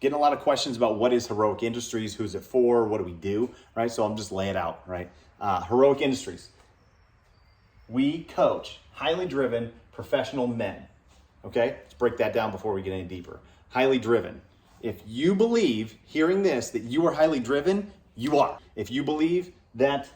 Getting a lot of questions about what is Heroic Industries, who's it for, what do we do, right? So I'm just laying it out, right? Heroic Industries. We coach highly driven professional men, okay? Let's break that down before we get any deeper. Highly driven. If you believe, hearing this, that you are highly driven, you are. If you believe that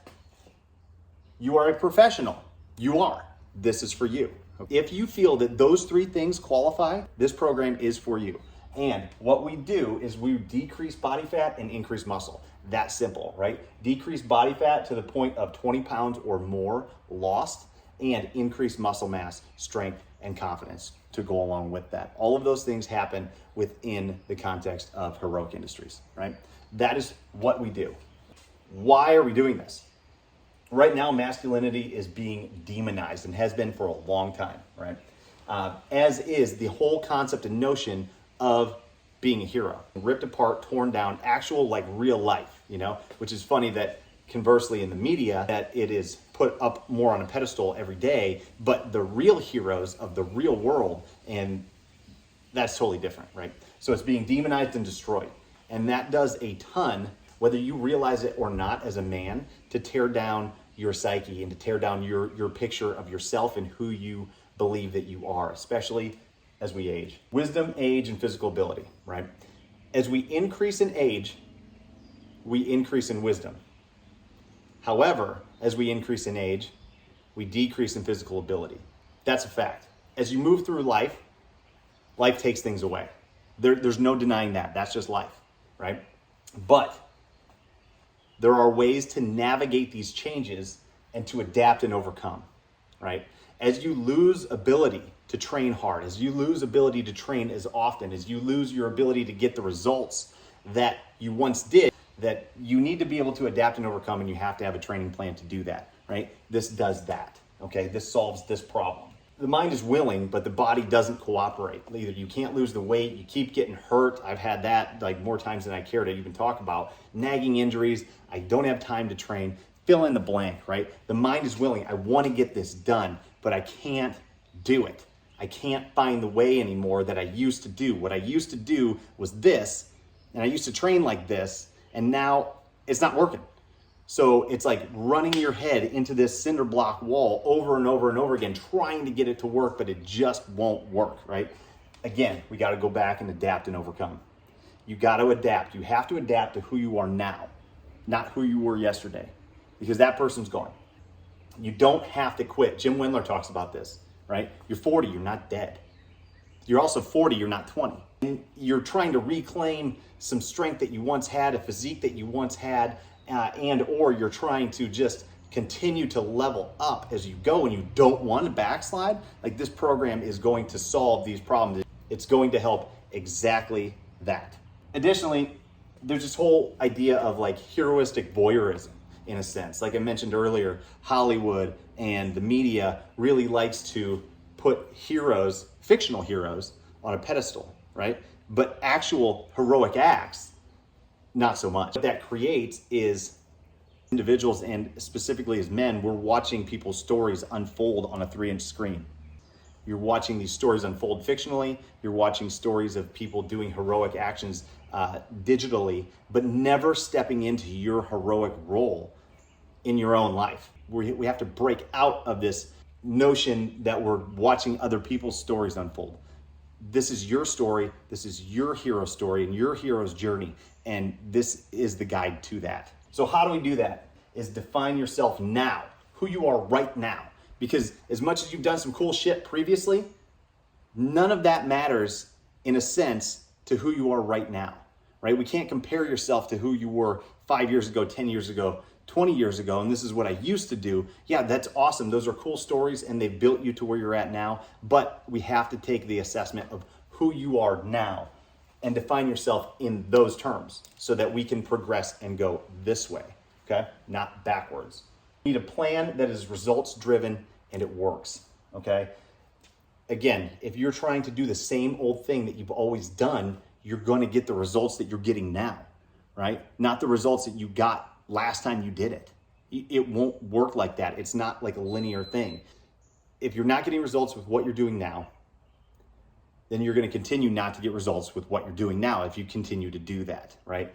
you are a professional, you are. This is for you. If you feel that those three things qualify, this program is for you. And what we do is we decrease body fat and increase muscle. That simple, right? Decrease body fat to the point of 20 pounds or more lost, and increase muscle mass, strength, and confidence to go along with that. All of those things happen within the context of Heroic Industries, right? That is what we do. Why are we doing this? Right now, masculinity is being demonized and has been for a long time, right? As is the whole concept and notion of being a hero. Ripped apart, torn down, actual like real life, which is funny that conversely in the media that it is put up more on a pedestal every day, but the real heroes of the real world, and that's totally different, right? So it's being demonized and destroyed. And that does a ton, whether you realize it or not as a man, to tear down your psyche and to tear down your picture of yourself and who you believe that you are, especially as we age. Wisdom, age, and physical ability, right? As we increase in age, we increase in wisdom. However, as we increase in age, we decrease in physical ability. That's a fact. As you move through life, life takes things away. There's no denying that. That's just life, right? But there are ways to navigate these changes and to adapt and overcome, right? As you lose ability to train hard, as you lose ability to train as often, as you lose your ability to get the results that you once did, that you need to be able to adapt and overcome, and you have to have a training plan to do that, right? This does that, okay? This solves this problem. The mind is willing, but the body doesn't cooperate. Either you can't lose the weight, you keep getting hurt. I've had that like more times than I care to even talk about. Nagging injuries, I don't have time to train. Fill in the blank, right? The mind is willing. I want to get this done, but I can't do it. I can't find the way anymore that I used to do. What I used to do was this, and I used to train like this, and now it's not working. So it's like running your head into this cinder block wall over and over and over again, trying to get it to work, but it just won't work, right? Again, we got to go back and adapt and overcome. You got to adapt. You have to adapt to who you are now, not who you were yesterday, because that person's gone. You don't have to quit. Jim Wendler talks about this, right? You're 40, you're not dead. You're also 40, you're not 20. And you're trying to reclaim some strength that you once had, a physique that you once had, and or you're trying to just continue to level up as you go and you don't want to backslide. Like, this program is going to solve these problems. It's going to help exactly that. Additionally, there's this whole idea of like heroistic voyeurism in a sense. Like I mentioned earlier, Hollywood and the media really likes to put heroes, fictional heroes, on a pedestal, right? But actual heroic acts, not so much. What that creates is individuals, and specifically as men, we're watching people's stories unfold on a 3-inch screen. You're watching these stories unfold fictionally. You're watching stories of people doing heroic actions digitally, but never stepping into your heroic role in your own life. We have to break out of this notion that we're watching other people's stories unfold. This is your story. This is your hero story and your hero's journey. And this is the guide to that. So how do we do that? Is define yourself now, who you are right now. Because as much as you've done some cool shit previously, none of that matters in a sense to who you are right now, right? We can't compare yourself to who you were 5 years ago, 10 years ago, 20 years ago, and this is what I used to do. Yeah, that's awesome. Those are cool stories and they've built you to where you're at now, but we have to take the assessment of who you are now and define yourself in those terms so that we can progress and go this way, okay? Not backwards. You need a plan that is results driven and it works, okay? Again, if you're trying to do the same old thing that you've always done, you're going to get the results that you're getting now, right? Not the results that you got last time you did it. It won't work like that. It's not like a linear thing. If you're not getting results with what you're doing now, then you're going to continue not to get results with what you're doing now if you continue to do that, right?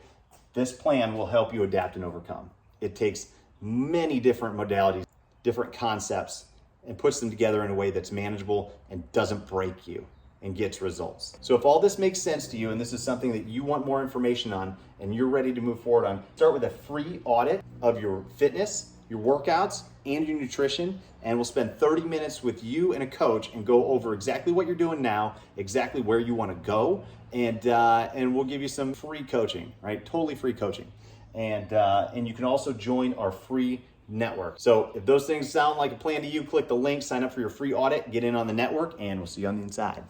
This plan will help you adapt and overcome. It takes many different modalities, different concepts, and puts them together in a way that's manageable and doesn't break you and gets results. So if all this makes sense to you and this is something that you want more information on and you're ready to move forward on, start with a free audit of your fitness, your workouts, and your nutrition, and we'll spend 30 minutes with you and a coach and go over exactly what you're doing now, exactly where you want to go, and we'll give you some free coaching, right? Totally free coaching. And you can also join our free network. So if those things sound like a plan to you, click the link, sign up for your free audit, get in on the network, and we'll see you on the inside.